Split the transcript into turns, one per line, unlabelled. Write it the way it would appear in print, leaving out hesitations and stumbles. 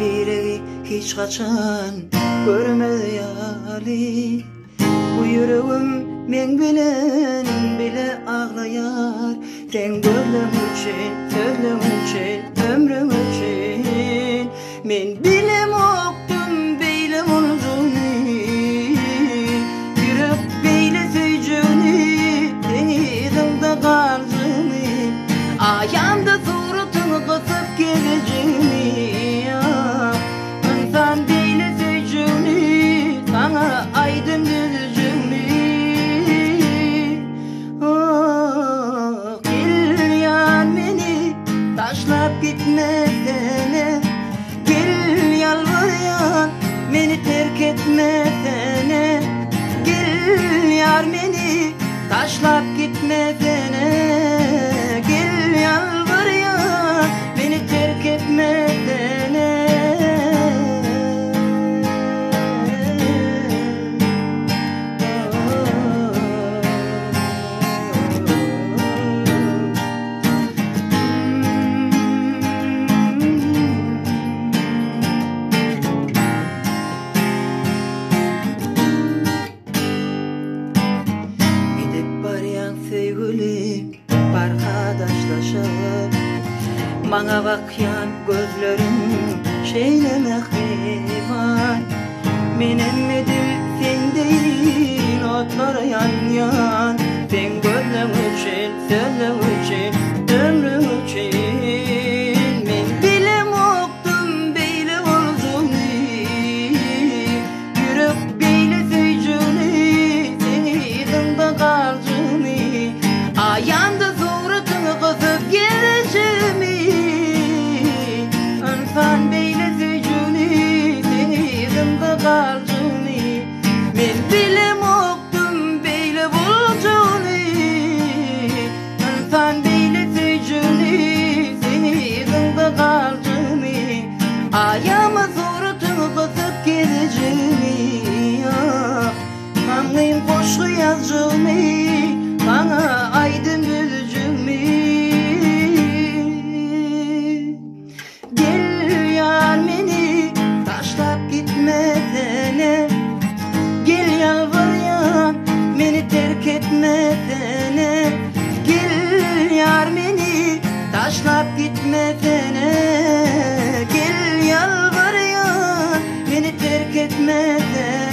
Bir hiç kaçan görmeyeli. Bu yüreğim men bilen bile ağlayar. Sen gönlüm için, sözlüm için, ömrüm için. Men bilem oktum beylem olduğunu. Yürek beyle söyleyeceğini, denizimde kaldığını. Ayağımda suratını kısıp geleceğini. İnsan beyle söyleyeceğini, sana aydın düzeceğini. Gel yan beni, taşlap gitmesene. Gel yalvaryan, beni terk etmesene. Gel yar beni, taşlap gitmesene. Gel yalvaryan, beni terk etmesene. Sevgilim, arkadaşlaşıp bana bakyan gözlerim şeyleme hayvan. Benim edim sen değil, otlar yan yan. Sen gönlüm için, sözlüm için, ömrüm için. Ben bilem oktum beyle olduğunu. Yürek beyle söyleyeceğini, seni izimde kaldığını. Ayağımda suratını kısıp geleceğimi. İnsan beyle söyleyeceğini, seni izimde kaldığını. Ben bilem oktum beyle bulacağını. İnsan beyle söyleyeceğini, seni izimde kaldığını. Ayağıma suratını kısıp geleceğimi. Kanlıyım koşu yazacağını. Bana aydın düzeceğimi. Gel yar beni, taşlap gitmesene. Gel yalvaryan, beni terk etmesene. Gel yar beni, taşlap gitmesene. Gel yalvaryan, beni terk etmesene.